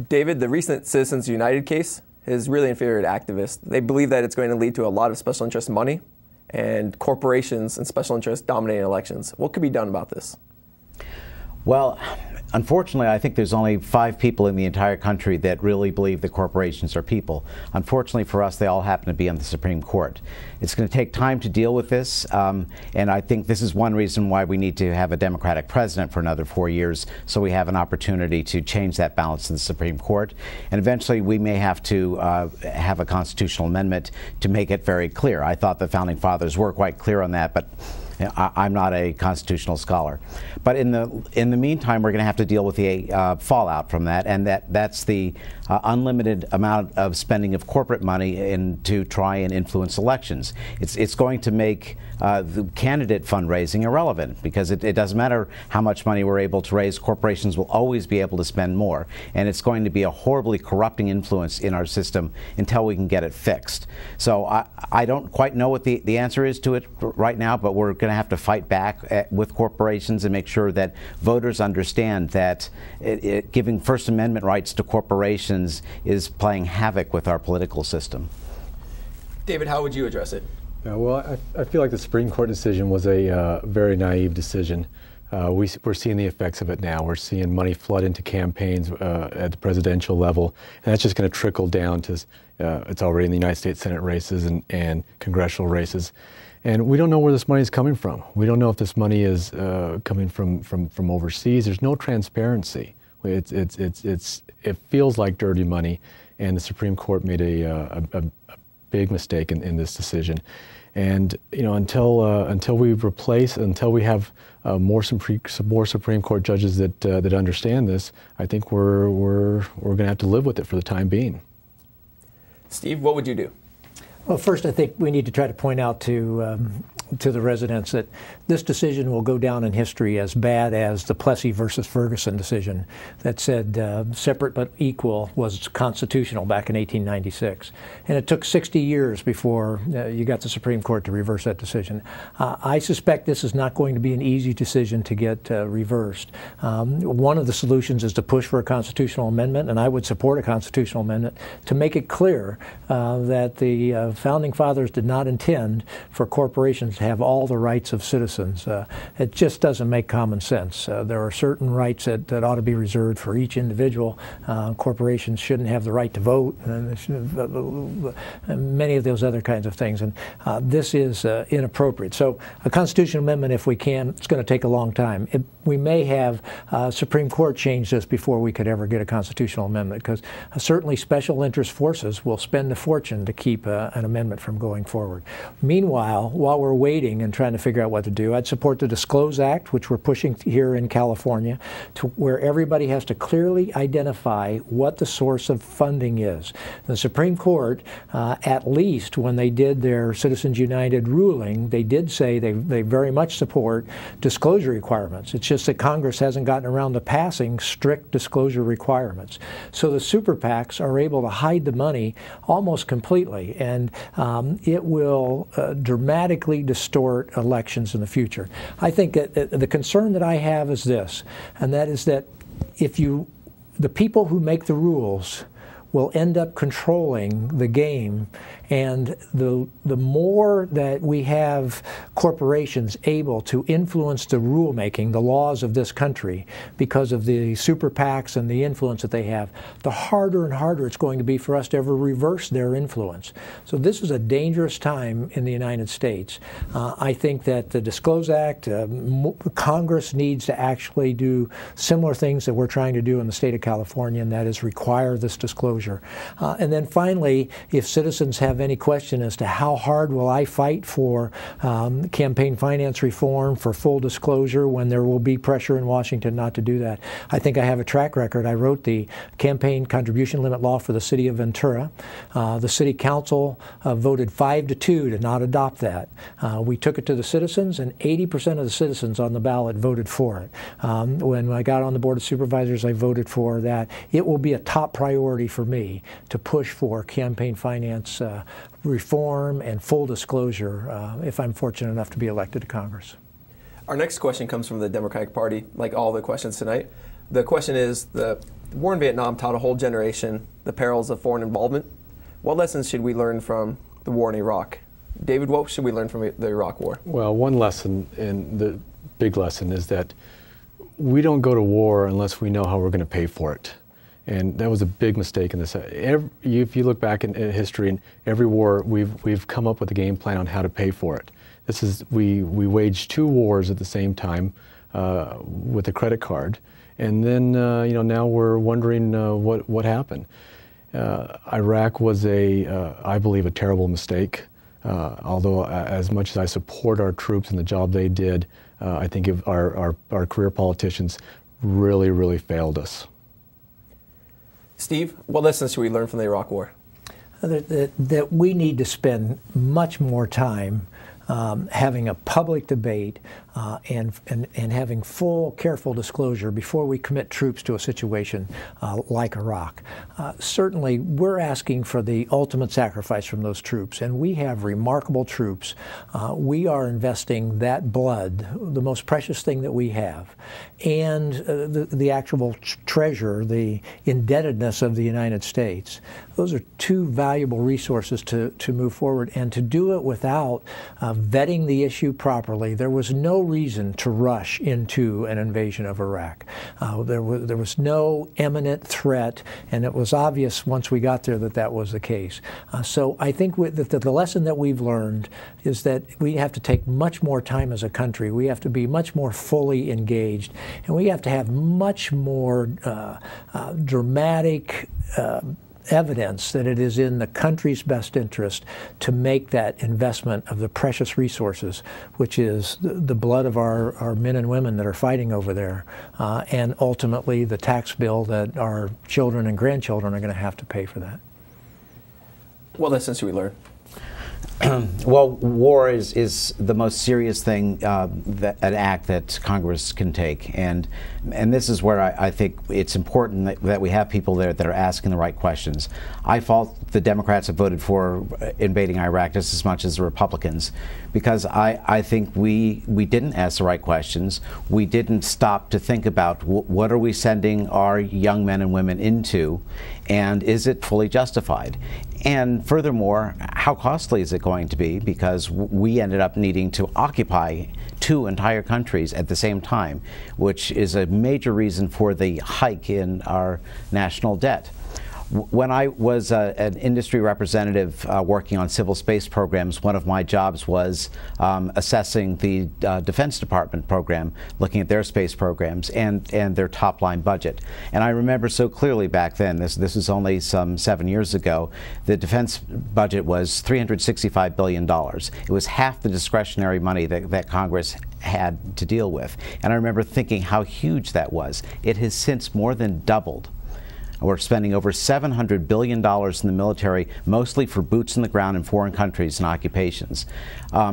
David, the recent Citizens United case has really infuriated activists. They believe that it's going to lead to a lot of special interest money and corporations and special interests dominating elections. What could be done about this? Well, unfortunately, I think there's only 5 people in the entire country that really believe that corporations are people. Unfortunately for us, they all happen to be on the Supreme Court. It's going to take time to deal with this, and I think this is one reason why we need to have a Democratic president for another 4 years, so we have an opportunity to change that balance in the Supreme Court. And eventually, we may have to have a constitutional amendment to make it very clear. I thought the Founding Fathers were quite clear on that, but I'm not a constitutional scholar. But in the meantime, we're going to have to deal with the fallout from that, and that's the unlimited amount of spending of corporate money to try and influence elections. It's going to make the candidate fundraising irrelevant, because it doesn't matter how much money we're able to raise. Corporations will always be able to spend more, and it's going to be a horribly corrupting influence in our system until we can get it fixed. So I don't quite know what the answer is to it right now, but we're going to have to fight back with corporations and make sure that voters understand that giving First Amendment rights to corporations is playing havoc with our political system. David, how would you address it? Well, I feel like the Supreme Court decision was a very naive decision. We're seeing the effects of it now. We're seeing money flood into campaigns at the presidential level, and that's just going to trickle down to, it's already in the United States Senate races and congressional races. And we don't know where this money is coming from. We don't know if this money is coming from overseas. There's no transparency. It feels like dirty money, and the Supreme Court made a big mistake in this decision. And until we have more Supreme Court judges that understand this, I think we're going to have to live with it for the time being. Steve, what would you do? Well, first, I think we need to try to point out to the residents that this decision will go down in history as bad as the Plessy versus Ferguson decision that said separate but equal was constitutional back in 1896. And it took 60 years before you got the Supreme Court to reverse that decision. I suspect this is not going to be an easy decision to get reversed. One of the solutions is to push for a constitutional amendment, and I would support a constitutional amendment to make it clear that the Founding Fathers did not intend for corporations to have all the rights of citizens. It just doesn't make common sense. There are certain rights that ought to be reserved for each individual. Corporations shouldn't have the right to vote, and many of those other kinds of things. And this is inappropriate. So a constitutional amendment, if we can, it's going to take a long time. We may have Supreme Court change this before we could ever get a constitutional amendment, because certainly special interest forces will spend a fortune to keep an amendment from going forward. Meanwhile, while we're waiting and trying to figure out what to do, I'd support the Disclose Act, which we're pushing here in California, to where everybody has to clearly identify what the source of funding is. The Supreme Court, at least when they did their Citizens United ruling, they did say they very much support disclosure requirements. It's just that Congress hasn't gotten around to passing strict disclosure requirements. So the super PACs are able to hide the money almost completely, and it will dramatically distort elections in the future. I think that the concern that I have is this, and that is that the people who make the rules will end up controlling the game, and the more that we have corporations able to influence the rulemaking, the laws of this country, because of the super PACs and the influence that they have, the harder and harder it's going to be for us to ever reverse their influence. So this is a dangerous time in the United States. I think that the Disclose Act, Congress needs to actually do similar things that we're trying to do in the state of California, and that is require this disclosure. And then finally, if citizens have any question as to how hard will I fight for campaign finance reform, for full disclosure, when there will be pressure in Washington not to do that, I think I have a track record. I wrote the campaign contribution limit law for the city of Ventura. The city council voted 5-2 to not adopt that. We took it to the citizens, and 80% of the citizens on the ballot voted for it. When I got on the Board of Supervisors, I voted for that. It will be a top priority for me to push for campaign finance reform and full disclosure if I'm fortunate enough to be elected to Congress. Our next question comes from the Democratic Party, like all the questions tonight. The question is, the war in Vietnam taught a whole generation the perils of foreign involvement. What lessons should we learn from the war in Iraq? David, what should we learn from the Iraq War? Well, one lesson, and the big lesson, is that we don't go to war unless we know how we're going to pay for it. And that was a big mistake in this. If you look back in history, in every war, we've come up with a game plan on how to pay for it. We waged 2 wars at the same time with a credit card, and then now we're wondering what happened. Iraq was I believe, a terrible mistake. Although, as much as I support our troops and the job they did, I think our career politicians really failed us. Steve, what lessons should we learn from the Iraq War? That we need to spend much more time having a public debate and having full, careful disclosure before we commit troops to a situation like Iraq. Certainly, we're asking for the ultimate sacrifice from those troops, and we have remarkable troops. We are investing that blood, the most precious thing that we have, and the actual treasure, the indebtedness of the United States. Those are 2 valuable resources to move forward, and to do it without vetting the issue properly. There was no reason to rush into an invasion of Iraq. There was no imminent threat, and it was obvious once we got there that that was the case. So I think that the lesson that we've learned is that we have to take much more time as a country. We have to be much more fully engaged, and we have to have much more dramatic evidence that it is in the country's best interest to make that investment of the precious resources, which is the blood of our men and women that are fighting over there, and ultimately the tax bill that our children and grandchildren are going to have to pay for that. What lessons should we learn? Well, war is the most serious thing, an act that Congress can take, and this is where I think it's important that we have people there that are asking the right questions. I fault the Democrats have voted for invading Iraq just as much as the Republicans, because I think we didn't ask the right questions. We didn't stop to think about what are we sending our young men and women into, and is it fully justified? And furthermore, how costly is it going to be? Because we ended up needing to occupy 2 entire countries at the same time, which is a major reason for the hike in our national debt. When I was an industry representative working on civil space programs, one of my jobs was assessing the Defense Department program, looking at their space programs and their top-line budget. And I remember so clearly back then, this was only some 7 years ago, the defense budget was $365 billion. It was half the discretionary money that Congress had to deal with. And I remember thinking how huge that was. It has since more than doubled. We're spending over $700 billion in the military, mostly for boots in the ground in foreign countries and occupations.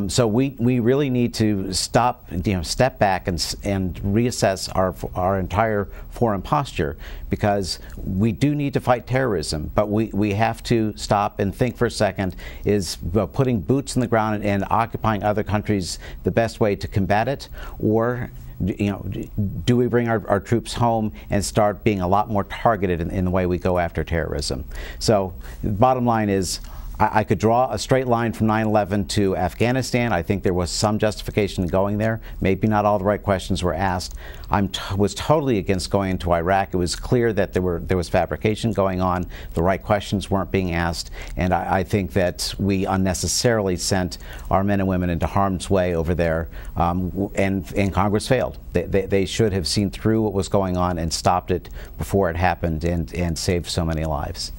So we really need to step back and reassess our entire foreign posture, because we do need to fight terrorism, but we have to stop and think for a second, is putting boots in the ground and occupying other countries the best way to combat it? Or do we bring our troops home and start being a lot more targeted in the way we go after terrorism? So the bottom line is, I could draw a straight line from 9/11 to Afghanistan. I think there was some justification in going there. Maybe not all the right questions were asked. I was totally against going into Iraq. It was clear that there was fabrication going on. The right questions weren't being asked, and I think that we unnecessarily sent our men and women into harm's way over there, and Congress failed. They should have seen through what was going on and stopped it before it happened, and saved so many lives.